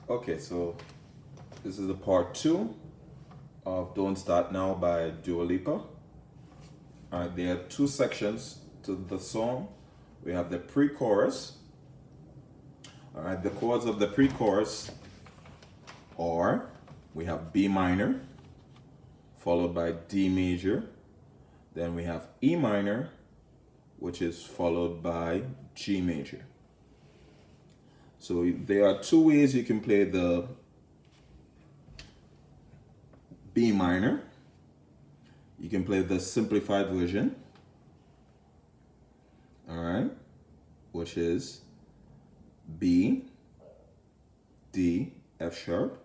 Okay, so this is the part 2 of Don't Start Now by Dua Lipa. Alright, there are 2 sections to the song. We have the pre-chorus. Alright, the chords of the pre-chorus are, we have B minor, followed by D major. Then we have E minor, which is followed by G major. So there are 2 ways you can play the B minor. You can play the simplified version, all right, which is B, D, F sharp,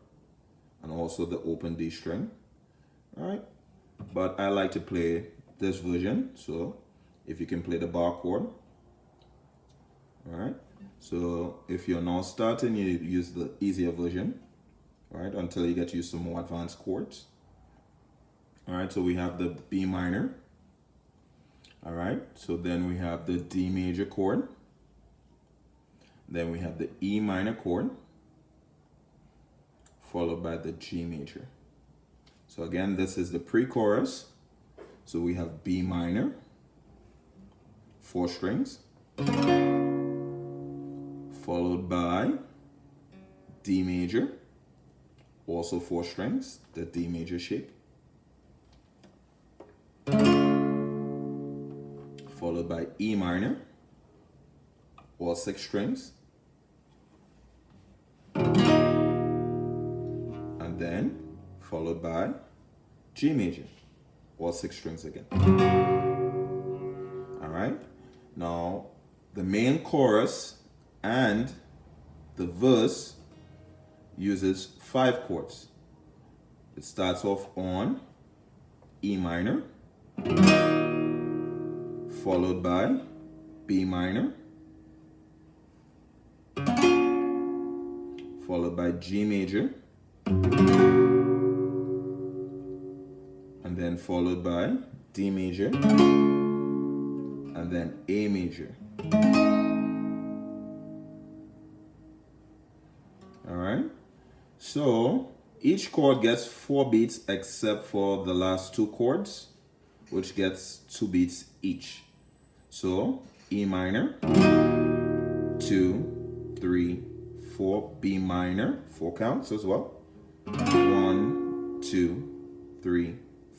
and also the open D string, all right. But I like to play this version, so if you can play the bar chord, all right. So if you're now starting, you use the easier version, right, until you get used to more advanced chords. All right, so we have the B minor. All right, so then we have the D major chord. Then we have the E minor chord, followed by the G major. So again, this is the pre-chorus. So we have B minor, 4 strings, followed by D major, also 4 strings, the D major shape, followed by E minor, all 6 strings, and then followed by G major, all 6 strings again. All right, now the main chorus and the verse uses 5 chords. It starts off on E minor, followed by B minor, followed by G major, and then followed by D major, and then A major. All right, so each chord gets 4 beats except for the last 2 chords, which gets 2 beats each. So E minor, 2, 3, 4, B minor, 4 counts as well. 1, 2, 3,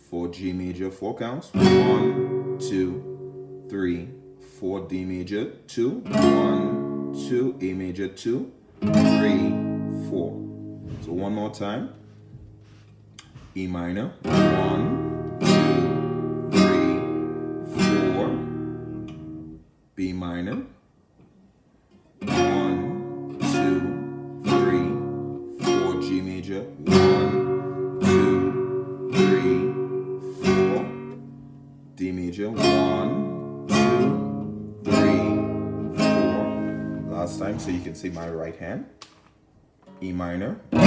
4, G major, 4 counts. 1, 2, 3, 4, D major, 2, 1, 2, A major, 2, 3, 4. So one more time. E minor, 1, 2, 3, 4. B minor, 1, 2, 3, 4. G major, 1, 2, 3, 4. D major, 1, 2, 3, 4. Last time, so you can see my right hand. E minor, 1.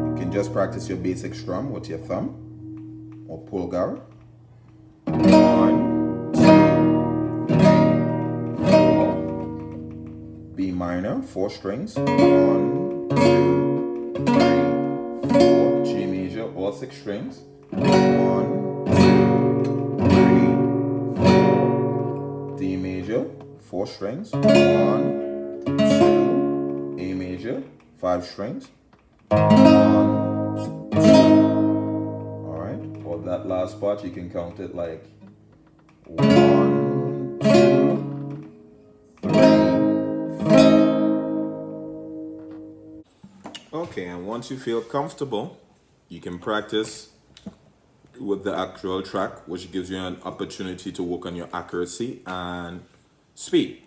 You can just practice your basic strum with your thumb or pulgar. 1, 2, 3, 4. B minor, 4 strings. 1, 2, 3, 4. G major, all 6 strings. 1, 2, 3, 4. D major, 4 strings. 1, 2. A major, 5 strings. 1, 2. Alright, for that last part, you can count it like 1, 2, 3, 4. Okay, and once you feel comfortable, you can practice with the actual track, which gives you an opportunity to work on your accuracy and speed.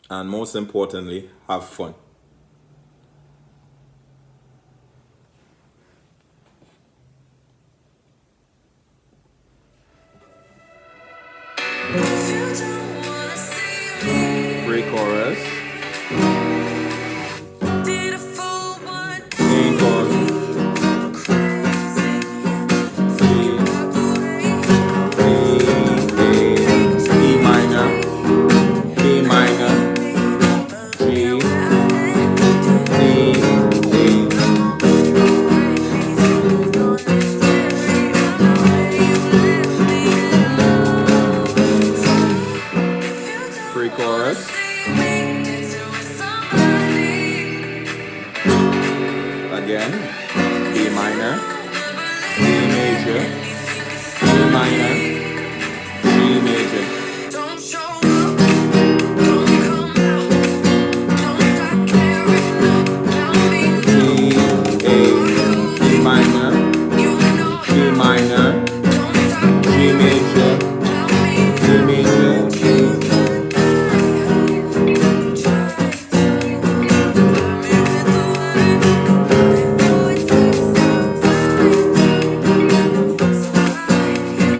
And most importantly, have fun. Pre-chorus.